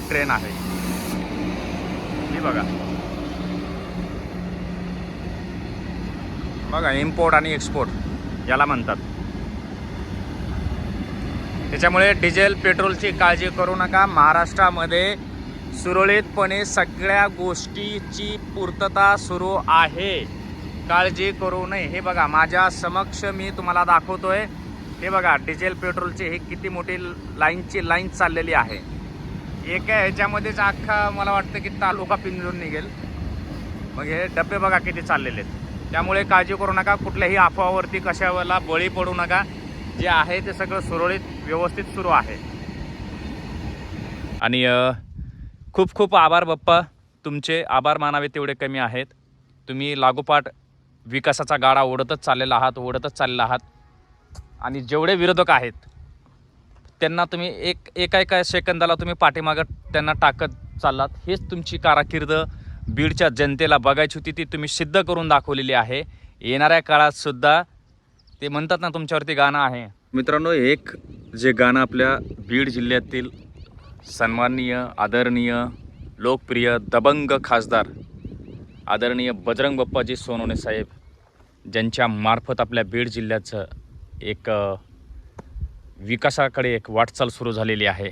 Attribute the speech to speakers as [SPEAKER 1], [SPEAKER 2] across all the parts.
[SPEAKER 1] Train आहे ही बघा. बघा इम्पोर्ट आणि एक्सपोर्ट याला म्हणतात. त्याच्यामुळे डिझेल पेट्रोलची काळजी करू नका. महाराष्ट्रामध्ये सुरळीतपणे सगळ्या गोष्टीची पूर्तता सुरू आहे. काळजी करू नये. हे बघा माझ्या समक्ष मी तुम्हाला दाखवतोय. हे बघा डिझेल पेट्रोलची ही किती मोठी लाईन चाललेली आहे. एका ह्याच्यामध्येच अख्खा मला वाटतं की तालुका पिंजून निघेल. मग हे डबे बघा किती चाललेले आहेत. त्यामुळे काळजी करू नका. कुठल्याही अफवावरती कशाला बळी पडू नका. जे आहे ते सगळं सुरळीत व्यवस्थित सुरू आहे. आणि खूप खूप आभार बाप्पा. तुमचे आभार मानावे तेवढे कमी आहेत. तुम्ही लागोपाठ विकासाचा गाडा ओढतच चाललेला आहात. आणि जेवढे विरोधक आहेत त्यांना तुम्ही एका सेकंदाला तुम्ही पाठीमागं त्यांना टाकत चाललात. हेच तुमची कारकीर्द बीडच्या जनतेला बघायची होती. ती तुम्ही सिद्ध करून दाखवलेली आहे. येणाऱ्या काळात सुद्धा ते म्हणतात ना तुमच्यावरती गाणं आहे. मित्रांनो, एक जे गाणं आपल्या बीड जिल्ह्यातील सन्माननीय आदरणीय लोकप्रिय दबंग खासदार आदरणीय बजरंग बाप्पाजी सोनवणे साहेब, ज्यांच्या मार्फत आपल्या बीड जिल्ह्याचं एक विकासाकडे एक वाटचाल सुरू झालेली आहे,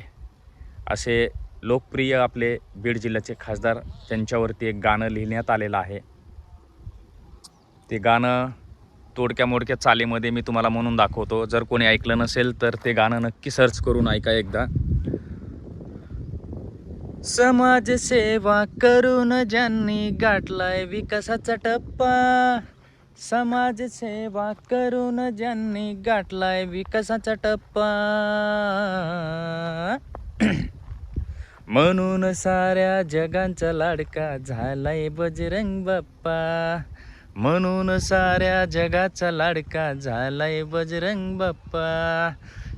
[SPEAKER 1] असे लोकप्रिय आपले बीड जिल्ह्याचे खासदार, त्यांच्यावरती एक गाणं लिहिण्यात आलेलं आहे. ते गाणं तोडक्या मोडक्या चालीमध्ये मी तुम्हाला म्हणून दाखवतो. जर कोणी ऐकलं नसेल तर ते गाणं नक्की सर्च करून ऐका एकदा. समाजसेवा करून ज्यांनी गाठलाय विकासाचा टप्पा, समाजसेवा करून ज्यांनी गाठलाय विकासाचा टप्पा, म्हणून साऱ्या जगांचा लाडका झालाय बजरंग बाप्पा, म्हणून साऱ्या जगाचा लाडका झालाय बजरंग बाप्पा,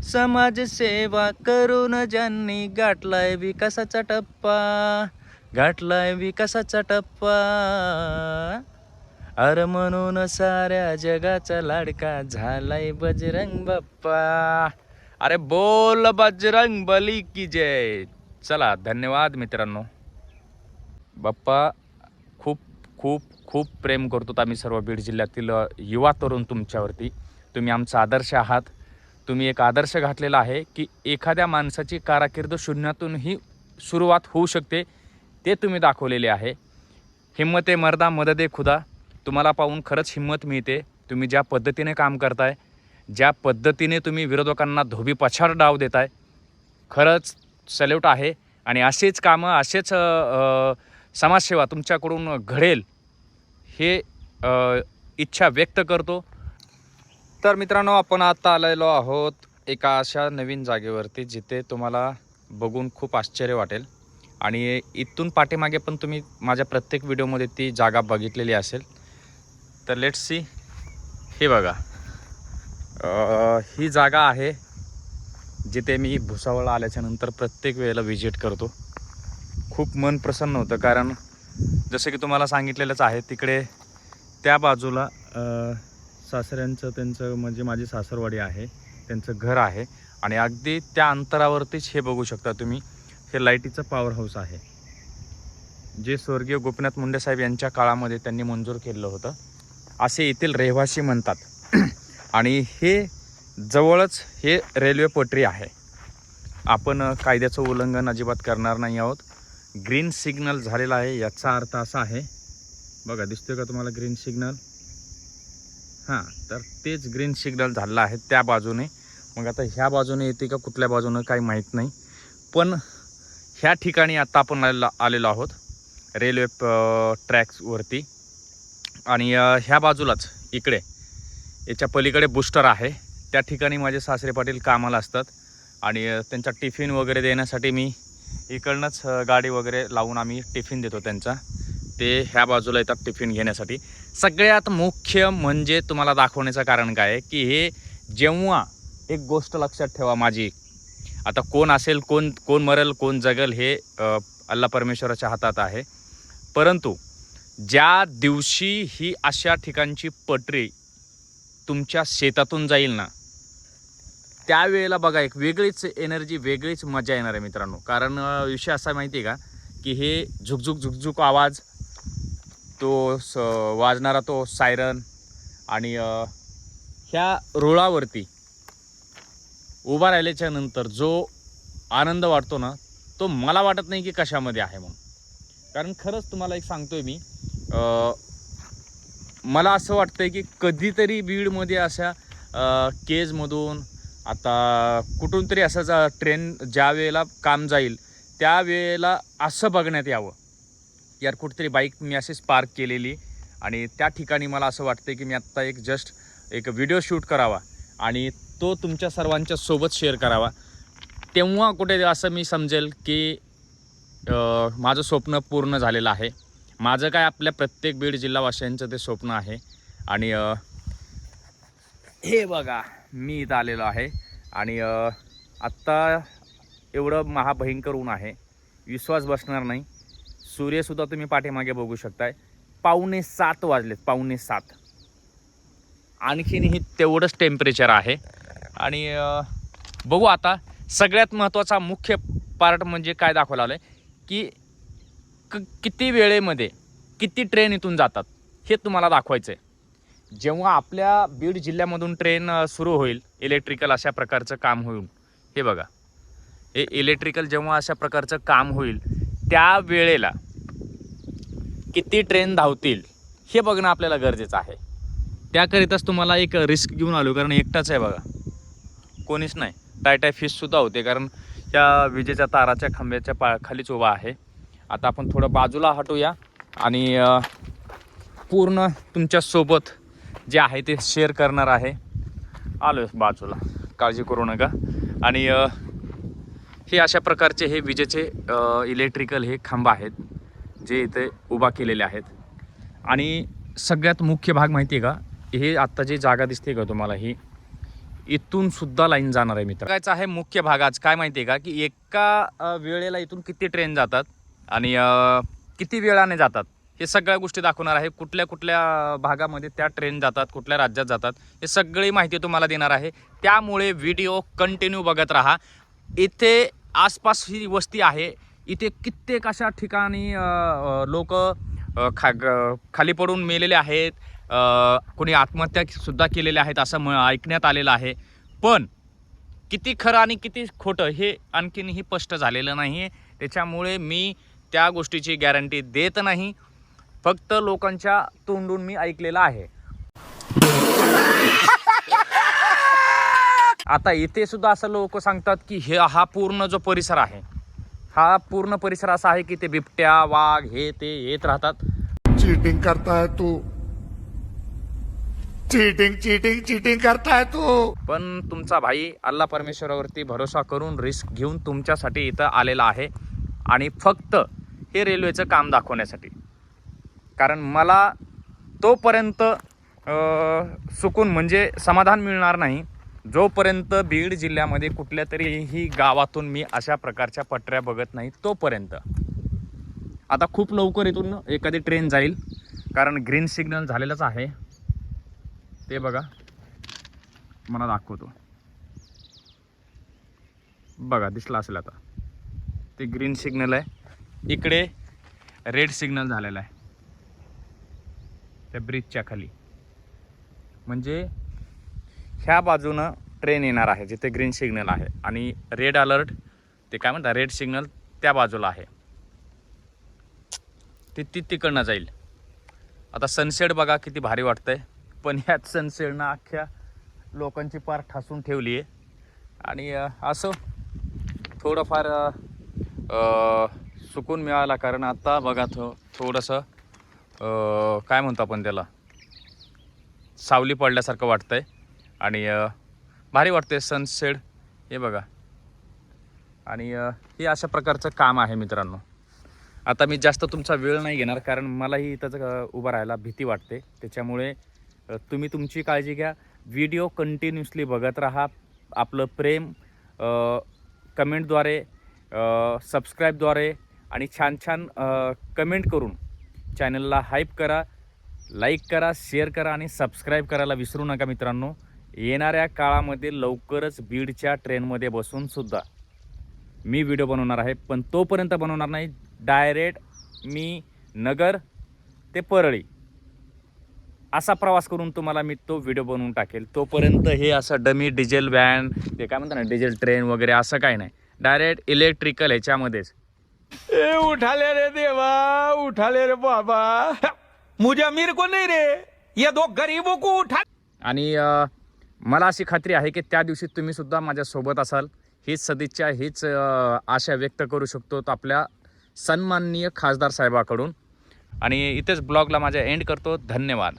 [SPEAKER 1] समाजसेवा करून ज्यांनी गाठलाय विकासाचा टप्पा, गाठलाय विकासाचा टप्पा, अरे म्हणून साऱ्या जगाचा लाडका झालाय बजरंग बाप्पा. अरे बोल बजरंग बली की जय. चला धन्यवाद मित्रांनो. बाप्पा खूप खूप खूप प्रेम करतो आम्ही सर्व बीड जिल्ह्यातील युवा तरुण तुमच्यावरती. तुम्ही आमचा आदर्श आहात. तुम्ही एक आदर्श घातलेला आहे की एखाद्या माणसाची कारकीर्द शून्यातूनही सुरुवात होऊ शकते, ते तुम्ही दाखवलेले आहे. हिम्मत मर्दा मदद खुदा. तुम्हाला पाहून खरंच हिम्मत मिळते. तुम्ही ज्या पद्धतीने काम करताय, ज्या पद्धतीने तुम्ही विरोधकांना धोबी पछाड डाव देताय, खरंच सॅल्यूट आहे. आणि असेच कामं, असेच समाजसेवा तुमच्याकडून घडेल हे इच्छा व्यक्त करतो. तर मित्रांनो, आपण आता आलेलो आहोत एका अशा नवीन जागेवरती जिथे तुम्हाला बघून खूप आश्चर्य वाटेल. आणि इथून पाठीमागे पण तुम्ही माझ्या प्रत्येक व्हिडिओमध्ये ती जागा बघितलेली असेल. तर लेट्स सी. हे बघा, ही जागा आहे जिथे मी भुसावळ आल्याच्यानंतर प्रत्येक वेळेला व्हिजिट करतो. खूप मन प्रसन्न होतं, कारण जसं की तुम्हाला सांगितलेलंच आहे, तिकडे त्या बाजूला सासऱ्यांचं, त्यांचं म्हणजे माझी सासरवाडी आहे, त्यांचं घर आहे. आणि अगदी त्या अंतरावरतीच हे बघू शकता तुम्ही, हे लाईटीचं पॉवर हाऊस आहे, जे स्वर्गीय गोपीनाथ मुंडे साहेब यांच्या काळामध्ये त्यांनी मंजूर केलेलं होतं, असे येथील रहिवासी म्हणतात. आणि हे जवळच हे रेल्वे पटरी आहे. आपण कायद्याचं उल्लंघन अजिबात करणार नाही आहोत. ग्रीन सिग्नल झालेला आहे, याचा अर्थ असा आहे, बघा दिसतोय का तुम्हाला ग्रीन सिग्नल? हां, तर तेच ग्रीन सिग्नल झालेलं आहे त्या बाजूने. मग आता ह्या बाजूने येते का कुठल्या बाजूने काही माहीत नाही, पण ह्या ठिकाणी आता आपण आलेलो आहोत रेल्वे ट्रॅक्सवरती. आणि ह्या बाजूलाच इकडे याच्या पलीकडे बूस्टर आहे. त्या ठिकाणी माझे सासरे पाटील कामाला असतात आणि त्यांचा टिफिन वगैरे देण्यासाठी मी इकडनंच गाडी वगैरे लावून आम्ही टिफिन देतो त्यांचा. ते ह्या बाजूला येतात टिफिन घेण्यासाठी. सगळ्यात मुख्य म्हणजे तुम्हाला दाखवण्याचं कारण काय आहे की हे जेव्हा, एक गोष्ट लक्षात ठेवा माझी, आता कोण असेल, कोण मरेल, कोण जगल हे अल्ला परमेश्वराच्या हातात आहे. परंतु ज्या दिवशी ही अशा ठिकाणची पटरी तुमच्या शेतातून जाईल ना, त्यावेळेला बघा एक वेगळीच एनर्जी, वेगळीच मजा येणार आहे मित्रांनो. कारण विषय असा माहिती आहे का, की हे झुकझुक झुकझुक आवाज, तो वाजणारा तो सायरन आणि ह्या रुळावरती उभा राहिल्याच्या नंतर जो आनंद वाटतो ना, तो मला वाटत नाही की कशामध्ये आहे म्हणून. कारण खरंच तुम्हाला एक सांगतोय मी, मला असं वाटतंय की कधीतरी बीडमध्ये अशा केजमधून आता कुठून तरी असं ट्रेन ज्या वेळेला काम जाईल त्यावेळेला असं बघण्यात यावं. यार कुठेतरी बाईक मी अशीच पार्क केलेली आणि त्या ठिकाणी मला असं वाटतं की मी आत्ता एक जस्ट एक व्हिडिओ शूट करावा आणि तो तुमच्या सर्वांच्या सोबत शेअर करावा. तेव्हा कुठे असं मी समजेल की माझं स्वप्न पूर्ण झालेलं आहे. माझं काय, आपल्या प्रत्येक बीड जिल्हावासियांचं ते स्वप्न आहे. आणि हे बघा मी इथं आलेलो आहे आणि आत्ता एवढं महाभयंकर ऊन आहे, विश्वास बसणार नाही. सूर्यसुद्धा तुम्ही पाठीमागे बघू शकताय. 6:45 वाजलेत, 6:45. आणखीनही तेवढंच टेम्परेचर आहे. आणि बघू आता सगळ्यात महत्त्वाचा मुख्य पार्ट म्हणजे काय दाखवलं आलं आहे की किती वेळेमध्ये किती ट्रेन इथून जातात हे तुम्हाला दाखवायचं आहे. जेव्हा आपल्या बीड जिल्ह्यामधून ट्रेन सुरू होईल, इलेक्ट्रिकल अशा प्रकारचं काम होईल, हे बघा, हे इलेक्ट्रिकल जेव्हा अशा प्रकारचं काम होईल त्या वेळेला किती ट्रेन धावतील हे बघणं आपल्याला गरजेचं आहे. त्याकरिताच तुम्हाला एक रिस्क घेऊन आलो, कारण एकटाच आहे बघा, कोणीच नाही. टायटाय फिशसुद्धा होते, कारण त्या विजेच्या ताराच्या खांब्याच्या खालीच उभा आहे. आता आपण थोडं बाजूला हटूया आणि पूर्ण तुमच्यासोबत जे आहे ते शेअर करणार आहे. आलो आहे बाजूला, काळजी करू नका. आणि हे अशा प्रकारचे हे विजेचे इलेक्ट्रिकल हे खांब आहेत जे इथे उभा केलेले आहेत. आणि सगळ्यात मुख्य भाग माहिती आहे का, हे आत्ता जी जागा दिसते का तुम्हाला, ही इथून सुद्धा लाईन जाणार आहे मित्र. बघायचं आहे मुख्य भाग आज काय माहिती आहे का, की एका वेळेला इथून किती ट्रेन जातात आणि किती वेळाने जातात हे सगळ्या गोष्टी दाखवणार आहे. कुठल्या कुठल्या भागामध्ये त्या ट्रेन जातात, कुठल्या राज्यात जातात, हे सगळी माहिती तुम्हाला देणार आहे. त्यामुळे व्हिडिओ कंटिन्यू बघत राहा. इथे आसपास ही वस्ती आहे, इथे कित्येक अशा ठिकाणी लोक खाली पडून मेलेले आहेत, कोणी आत्महत्यासुद्धा केलेल्या आहेत असं ऐकण्यात आलेलं आहे. पण किती खरं आणि किती खोटं हे आणखीनही स्पष्ट झालेलं नाही आहे. त्याच्यामुळे मी त्या गोष्टीची गॅरंटी देत नाही, फक्त लोकांच्या तोंडून मी ऐकलेलं आहे. आता इथे सुद्धा असं लोक सांगतात की हा पूर्ण जो परिसर आहे, हा पूर्ण परिसर असा आहे की ते बिबट्या, वाघ हे ते येत राहतात.
[SPEAKER 2] चीटिंग करता है तू, चीटिंग चीटिंग चीटिंग करताय तू.
[SPEAKER 1] पण तुमचा भाई अल्लाह परमेश्वरावरती भरोसा करून रिस्क घेऊन तुमच्यासाठी इथं आलेला आहे आणि फक्त हे रेल्वेचं काम दाखवण्यासाठी. कारण मला तोपर्यंत सुकून म्हणजे समाधान मिळणार नाही जोपर्यंत बीड जिल्ह्यामध्ये कुठल्या तरीही गावातून मी अशा प्रकारच्या पटऱ्या बघत नाही तोपर्यंत. आता खूप लवकर इथून एखादी ट्रेन जाईल, कारण ग्रीन सिग्नल झालेलंच आहे. ते बघा, मला दाखवतो, बघा दिसला असेल आता, ते ग्रीन सिग्नल आहे. इकडे रेड सिग्नल झालेला आहे त्या ब्रिजच्या खाली. म्हणजे ह्या बाजूनं ट्रेन येणार आहे जिथे ग्रीन सिग्नल आहे आणि रेड अलर्ट, ते काय म्हणतात, रेड सिग्नल त्या बाजूला आहे, ती तिकडनं जाईल. आता सनसेट बघा किती भारी वाटतंय, पण ह्याच सनसेटनं अख्ख्या लोकांची पार ठासून ठेवली आहे. आणि असं थोडंफार सुकून मिळाला, कारण आता बघा थोडंसं काय म्हणतो आपण त्याला, सावली पडल्यासारखं वाटतंय आणि भारी वाटते सनसेट, हे बघा. आणि हे अशा प्रकारचं काम आहे मित्रांनो. आता मी जास्त तुमचा वेळ नाही घेणार, कारण मलाही इथं उभं राहायला भीती वाटते. त्याच्यामुळे तुम्ही तुमची काळजी घ्या, व्हिडिओ कंटिन्युअसली बघत राहा. आपलं प्रेम कमेंटद्वारे, सबस्क्राईबद्वारे आणि छान छान कमेंट करून चॅनलला हाईप करा, लाईक करा, शेअर करा आणि सबस्क्राईब करायला विसरू नका मित्रांनो. येणाऱ्या काळामध्ये लवकरच बीडच्या ट्रेनमध्ये बसून सुद्धा मी व्हिडिओ बनवणार आहे, पण तोपर्यंत बनवणार नाही. डायरेक्ट मी नगर ते परळी असा प्रवास करून तुम्हाला मी तो व्हिडिओ बनवून टाकेल. तोपर्यंत हे असं डमी डिझेल व्हॅन, ते काय म्हणतात ना, डिझेल ट्रेन वगैरे असं काही नाही. Direct electrical ह्याच्यामध्येच.
[SPEAKER 3] ए उठाले रे देवा, उठाले रे बाबा, मुझे अमीर को नहीं रे, ये दो गरीबों को उठा.
[SPEAKER 1] आणि मला अशी खात्री आहे की त्या दिवशी तुम्ही सुद्धा माझ्यासोबत असाल. हीच सदिच्छा, हीच आशा व्यक्त करू शकतो तो आपल्या सन्माननीय खासदार साहेबाकडून. आणि इथेच ब्लॉगला माझ्या एंड करतो. धन्यवाद.